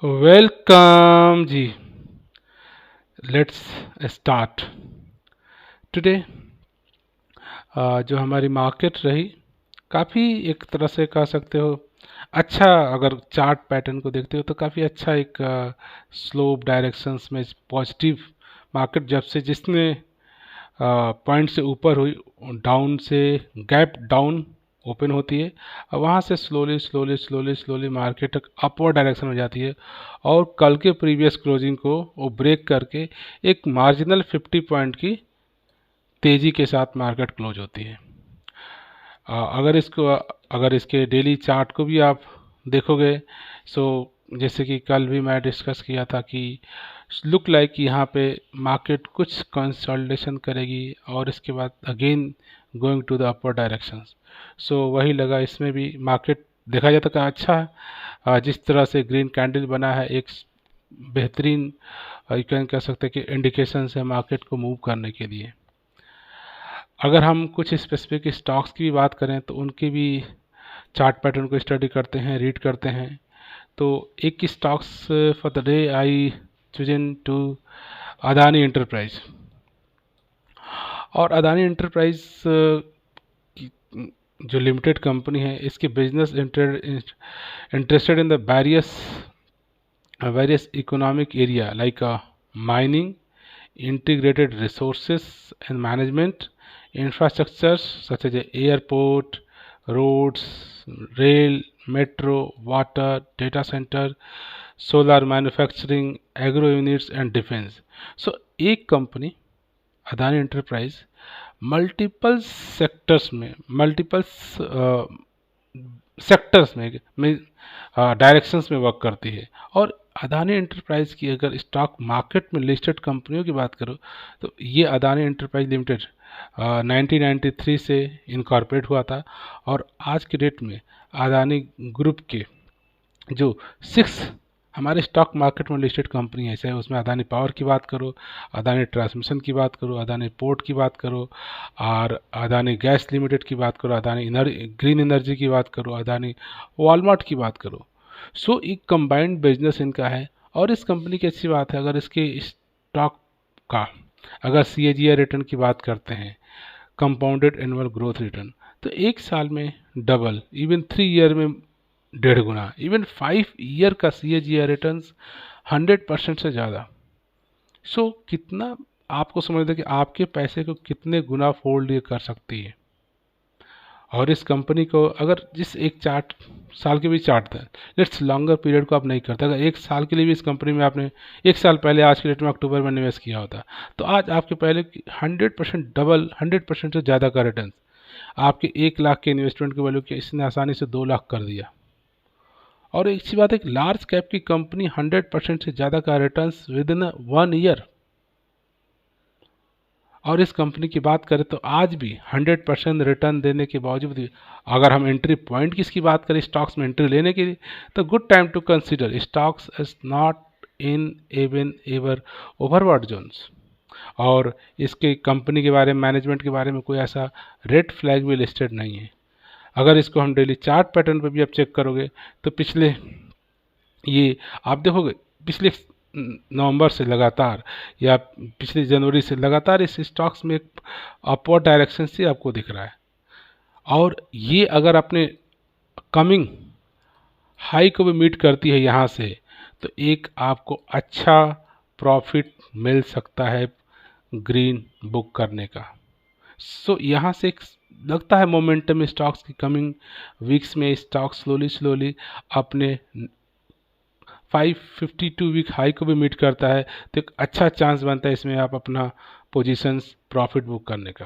Welcome ji. Let's start today. जो हमारी market रही, काफ़ी एक तरह से कह सकते हो अच्छा। अगर चार्ट पैटर्न को देखते हो तो काफ़ी अच्छा एक स्लोप डायरेक्शंस में पॉजिटिव मार्केट जब से जिसने पॉइंट से ऊपर हुई, डाउन से गैप डाउन ओपन होती है और वहाँ से slowly slowly slowly slowly market upward direction में जाती है और कल के प्रीवियस क्लोजिंग को वो ब्रेक करके एक मार्जिनल 50 पॉइंट की तेज़ी के साथ मार्केट क्लोज होती है। अगर इसके डेली चार्ट को भी आप देखोगे, सो जैसे कि कल भी मैं डिस्कस किया था कि लुक लाइक यहाँ पे मार्केट कुछ कंसोलिडेशन करेगी और इसके बाद again going to the upper direction. So वही लगा इसमें भी मार्केट देखा जाता का अच्छा है। जिस तरह से ग्रीन कैंडल बना है, एक बेहतरीन यू कैन कह सकते हैं कि इंडिकेशन है मार्केट को मूव करने के लिए। अगर हम कुछ स्पेसिफिक स्टॉक्स की भी बात करें तो उनकी भी चार्ट पैटर्न को स्टडी करते हैं, रीड करते हैं। तो एक stocks for the day I chosen to Adani enterprise. और अदानी इंटरप्राइज जो लिमिटेड कंपनी है, इसके business interested in the various economic area like mining, integrated resources and management, infrastructures such as airport, roads, rail, metro, water, data center, solar manufacturing, agro units and defense. So एक company Adani enterprise multiple sectors में multiple directions में work करती है। और Adani enterprise की अगर stock market में listed कंपनियों की बात करो तो ये अदानी एंटरप्राइज लिमिटेड 1993 से इनकॉर्पोरेट हुआ था और आज के डेट में अदानी ग्रुप के जो 6 हमारे स्टॉक मार्केट में लिस्टेड कंपनी है, चाहे उसमें अदानी पावर की बात करो, अदानी ट्रांसमिशन की बात करो, अदानी पोर्ट की बात करो, और अदानी गैस लिमिटेड की बात करो, अदानी ग्रीन एनर्जी की बात करो, अदानी वॉलमार्ट की बात करो। सो एक कंबाइंड बिजनेस इनका है। और इस कंपनी की अच्छी बात है, अगर इसके स्टॉक का अगर CAGR रिटर्न की बात करते हैं, कंपाउंडेड एनुअल ग्रोथ रिटर्न, तो एक साल में डबल, इवन 3 ईयर में 1.5 गुना, इवन 5 ईयर का CAGR रिटर्न 100% से ज़्यादा। सो कितना आपको समझ दे कि आपके पैसे को कितने गुना फोल्ड ये कर सकती है। और इस कंपनी को अगर जिस एक चार्ट साल के भी चार्ट था, लेट्स लॉन्गर पीरियड को आप नहीं करते, अगर एक साल के लिए भी इस कंपनी में आपने एक साल पहले आज के डेट में अक्टूबर में निवेश किया होता, तो आज आपके पहले 100% डबल, 100% से ज़्यादा का रिटर्न आपके 1 लाख के इन्वेस्टमेंट की वैल्यू के इसने आसानी से 2 लाख कर दिया। और एक अच्छी बात है, एक लार्ज कैप की कंपनी 100% से ज़्यादा का रिटर्न विद इन 1 ईयर। और इस कंपनी की बात करें तो आज भी 100% रिटर्न देने के बावजूद भी, अगर हम एंट्री पॉइंट की इसकी बात करें स्टॉक्स में एंट्री लेने के लिए, तो good time to consider stocks is not in even ever overbought zones. और इसके कंपनी के बारे में, मैनेजमेंट के बारे में कोई ऐसा रेड फ्लैग भी लिस्टेड नहीं है। अगर इसको हम डेली चार्ट पैटर्न पे भी आप चेक करोगे तो पिछले ये आप देखोगे पिछले नवंबर से लगातार या पिछले जनवरी से लगातार इस स्टॉक्स में एक अपवर्ड डायरेक्शन से आपको दिख रहा है। और ये अगर अपने कमिंग हाई को भी मीट करती है यहाँ से, तो एक आपको अच्छा प्रॉफिट मिल सकता है ग्रीन बुक करने का। सो यहाँ से एक लगता है मोमेंटम स्टॉक्स की कमिंग वीक्स में स्टॉक स्लोली स्लोली अपने 552 वीक हाई को भी मीट करता है, तो एक अच्छा चांस बनता है इसमें आप अपना पोजीशंस प्रॉफिट बुक करने का।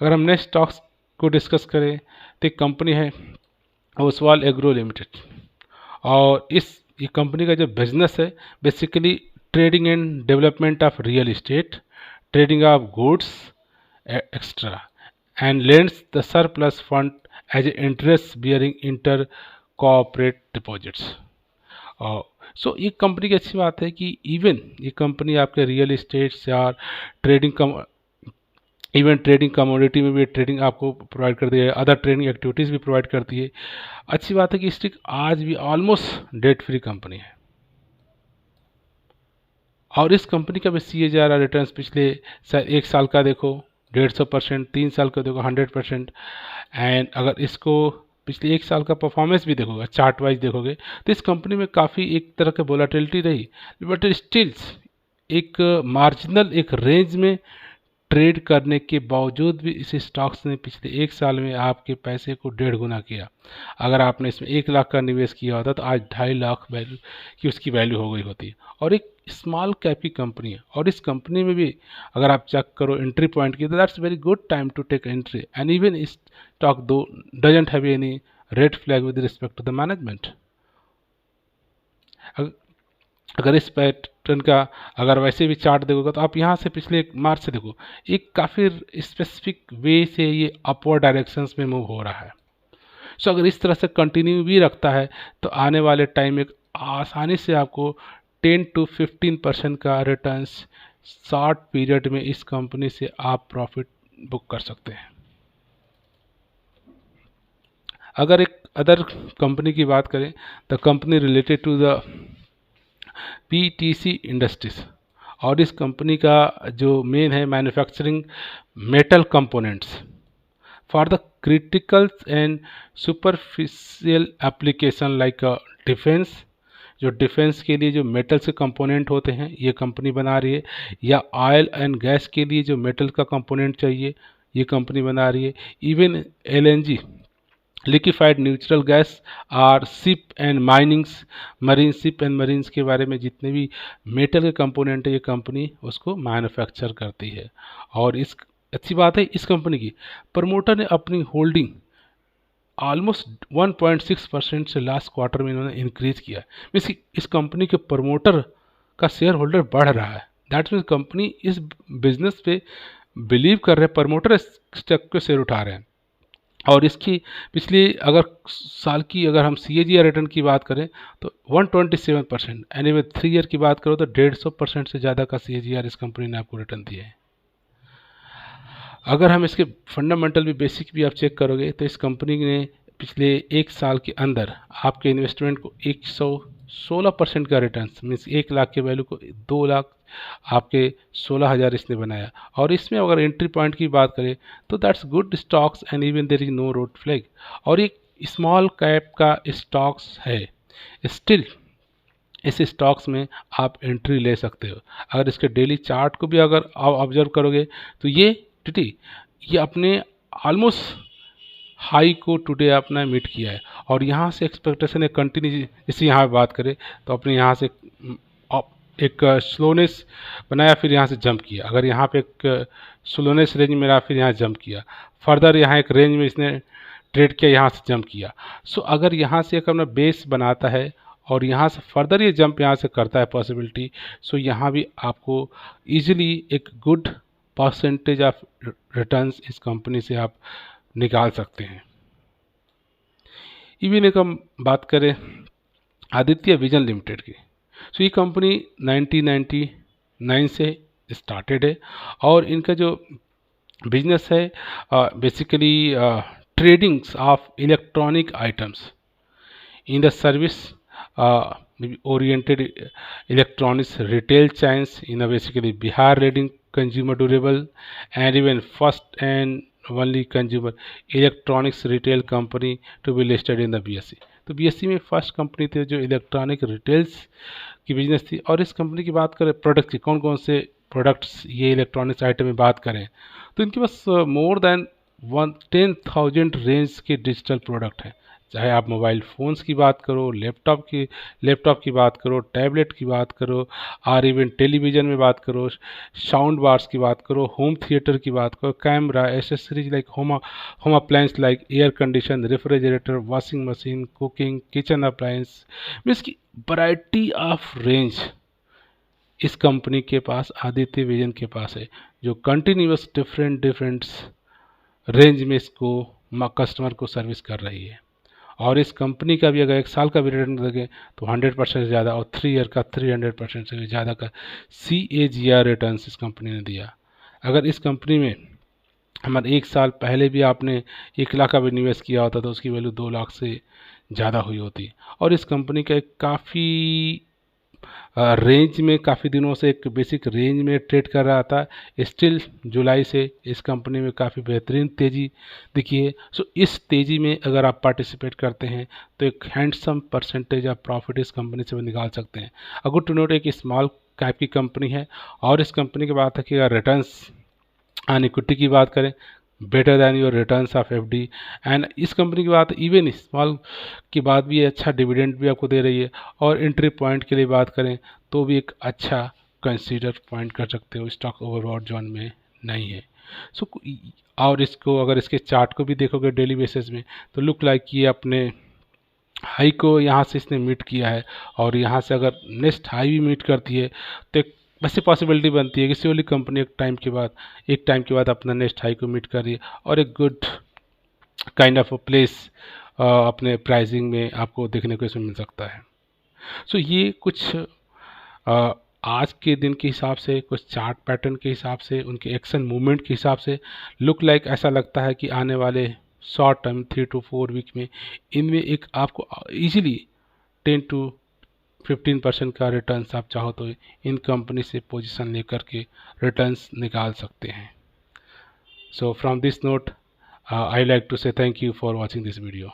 अगर हम नेक्स्ट स्टॉक्स को डिस्कस करें तो एक कंपनी है ओसवाल एग्रो लिमिटेड। और ये कंपनी का जो बिजनेस है, basically trading and development of real estate, trading of goods extra, and lends the surplus fund as interest bearing inter corporate deposits. So ये कंपनी की अच्छी बात है कि इवन ये कंपनी आपके रियल इस्टेट या ट्रेडिंग इवन ट्रेडिंग कमोडिटी में भी ट्रेडिंग आपको प्रोवाइड करती है, अदर ट्रेडिंग एक्टिविटीज़ भी प्रोवाइड करती है। अच्छी बात है कि स्टिक आज भी ऑलमोस्ट डेट फ्री कंपनी है। और इस कंपनी का भी CAGR रिटर्न्स पिछले एक साल का देखो 150%, 3 साल का देखो 100%। एंड अगर इसको पिछले एक साल का परफॉर्मेंस भी देखोगे, चार्ट वाइज देखोगे, तो इस कंपनी में काफ़ी एक तरह की वोलाटिलिटी रही, बट स्टिल्स एक मार्जिनल एक रेंज में ट्रेड करने के बावजूद भी इस स्टॉक्स ने पिछले एक साल में आपके पैसे को 1.5 गुना किया। अगर आपने इसमें 1 लाख का निवेश किया होता तो आज 2.5 लाख वैल्यू की उसकी वैल्यू हो गई होती। और एक स्मॉल कैप की कंपनी है, और इस कंपनी में भी अगर आप चेक करो एंट्री पॉइंट की, तो that's very good time to take entry. And even इस stock though doesn't have any red flag with respect to the management. अगर इस पैटर्न का अगर वैसे भी चार्ट देखोगे तो आप यहाँ से पिछले एक मार्च से देखो, एक काफ़ी स्पेसिफिक वे से ये अपवर्ड डायरेक्शंस में मूव हो रहा है। सो अगर इस तरह से कंटिन्यू भी रखता है तो आने वाले टाइम में आसानी से आपको 10 to 15% का रिटर्न्स शॉर्ट पीरियड में इस कंपनी से आप प्रॉफिट बुक कर सकते हैं। अगर एक अदर कंपनी की बात करें, the company related to the PTC industries, और इस कंपनी का जो मेन है manufacturing metal components for the critical and superficial application like defence. जो डिफेंस के लिए जो मेटल्स के कंपोनेंट होते हैं ये कंपनी बना रही है, या ऑयल एंड गैस के लिए जो मेटल का कंपोनेंट चाहिए ये कंपनी बना रही है। Even LNG liquefied natural gas और ship and minings, marine ship and marines के बारे में जितने भी मेटल के कंपोनेंट है ये कंपनी उसको मैन्युफैक्चर करती है। और इस अच्छी बात है इस कंपनी की, प्रमोटर ने अपनी होल्डिंग ऑलमोस्ट 1.6% से लास्ट क्वार्टर में इन्होंने इंक्रीज किया। मीन्स इस कंपनी के प्रमोटर का शेयर होल्डर बढ़ रहा है। दैट मीन्स कंपनी इस बिजनेस पे बिलीव कर रहे हैं, प्रमोटर इस स्टॉक के शेयर उठा रहे हैं। और इसकी पिछली अगर साल की अगर हम CAGR रिटर्न की बात करें तो 127%, एंड विद 3 ईयर की बात करो तो 150% से ज़्यादा का CAGR इस कंपनी ने आपको रिटर्न दिया है। अगर हम इसके फंडामेंटल भी बेसिक भी आप चेक करोगे तो इस कंपनी ने पिछले एक साल के अंदर आपके इन्वेस्टमेंट को 116% का रिटर्न, मीन्स 1 लाख के वैल्यू को 2 लाख आपके 16,000 इसने बनाया। और इसमें अगर एंट्री पॉइंट की बात करें तो that's good stocks and even there is no red flag. और एक स्मॉल कैप का स्टॉक्स है, स्टिल इस स्टॉक्स में आप एंट्री ले सकते हो। अगर इसके डेली चार्ट को भी अगर आप ऑब्जर्व करोगे तो टी ये अपने ऑलमोस्ट हाई को टुडे अपना मीट किया है, और यहाँ से एक्सपेक्टेशन है कंटिन्यू। जैसे यहाँ बात करें तो अपने यहाँ से एक स्लोनेस बनाया, फिर यहाँ से जंप किया। अगर यहाँ पे एक स्लोनेस रेंज में रहा, फिर यहाँ जंप किया, फर्दर यहाँ एक रेंज में इसने ट्रेड किया, यहाँ से जंप किया। सो अगर यहाँ से एक अपना बेस बनाता है और यहाँ से फर्दर ये जंप यहाँ से करता है पॉसिबिलिटी, सो यहाँ भी आपको इजीली एक गुड परसेंटेज ऑफ रिटर्न्स इस कंपनी से आप निकाल सकते हैं। इवन एक हम बात करें आदित्य विजन लिमिटेड की, सो ये कंपनी 1999 से स्टार्टेड है, और इनका जो बिजनेस है basically tradings of electronic items in the service oriented electronics retail chains in a basically Bihar leading consumer durable and even first and only consumer electronics retail company to be listed in the BSE। तो BSE में first company थी जो electronic retails की business थी। और इस company की बात करें प्रोडक्ट की, कौन कौन से प्रोडक्ट्स ये इलेक्ट्रॉनिक्स आइटम में बात करें तो इनके पास मोर देन 10,000 रेंज के डिजिटल प्रोडक्ट हैं। चाहे आप मोबाइल फ़ोन्स की बात करो, लैपटॉप की बात करो, टैबलेट की बात करो, और इवन टेलीविज़न में बात करो, साउंड बार्स की बात करो, होम थिएटर की बात करो, camera accessories like home appliance like air condition, refrigerator, washing machine, cooking, kitchen appliance, means की वैरायटी ऑफ रेंज इस कंपनी के पास, आदित्य विजन के पास है, जो कंटिन्यूस डिफरेंट रेंज में इसको कस्टमर को सर्विस कर रही है। और इस कंपनी का भी अगर एक साल का भी रिटर्न देखें तो 100% से ज़्यादा, और 3 ईयर का 300% से भी ज़्यादा का CAGR रिटर्न इस कंपनी ने दिया। अगर इस कंपनी में हमारे 1 साल पहले भी आपने 1 लाख का भी निवेश किया होता तो उसकी वैल्यू 2 लाख से ज़्यादा हुई होती। और इस कंपनी का एक काफ़ी रेंज में काफ़ी दिनों से एक बेसिक रेंज में ट्रेड कर रहा था। स्टिल जुलाई से इस कंपनी में काफ़ी बेहतरीन तेज़ी दिखी है। सो इस तेज़ी में अगर आप पार्टिसिपेट करते हैं तो एक हैंडसम परसेंटेज ऑफ प्रॉफिट इस कंपनी से भी निकाल सकते हैं। गुड टू नोट, एक स्मॉल कैप की कंपनी है और इस कंपनी की बात है कि अगर रिटर्न्स ऑन इक्विटी की बात करें, better than your returns of FD. And इस कंपनी की बात इवन स्मॉल की बात भी है, अच्छा डिविडेंड भी आपको दे रही है। और एंट्री पॉइंट के लिए बात करें तो भी एक अच्छा कंसीडर पॉइंट कर सकते हो, स्टॉक ओवरबॉट जोन में नहीं है। सो और इसको अगर इसके चार्ट को भी देखोगे डेली बेसिस में तो लुक लाइक ये अपने हाई को यहाँ से इसने मीट किया है और यहाँ से अगर नेक्स्ट हाई भी मीट करती है तो एक वैसे पॉसिबिलिटी बनती है कि सिवली कंपनी एक टाइम के बाद अपना नेक्स्ट हाई को मीट कर रही है और एक गुड काइंड ऑफ प्लेस अपने प्राइसिंग में आपको देखने को इसमें मिल सकता है। सो ये कुछ आज के दिन के हिसाब से, कुछ चार्ट पैटर्न के हिसाब से, उनके एक्शन मूवमेंट के हिसाब से लुक लाइक ऐसा लगता है कि आने वाले शॉर्ट टर्म 3 to 4 वीक में इनमें एक आपको इजीली 10 to 15% का रिटर्न्स आप चाहो तो इन कंपनी से पोजीशन लेकर के रिटर्न्स निकाल सकते हैं। So from this note, I like to say thank you for watching this video.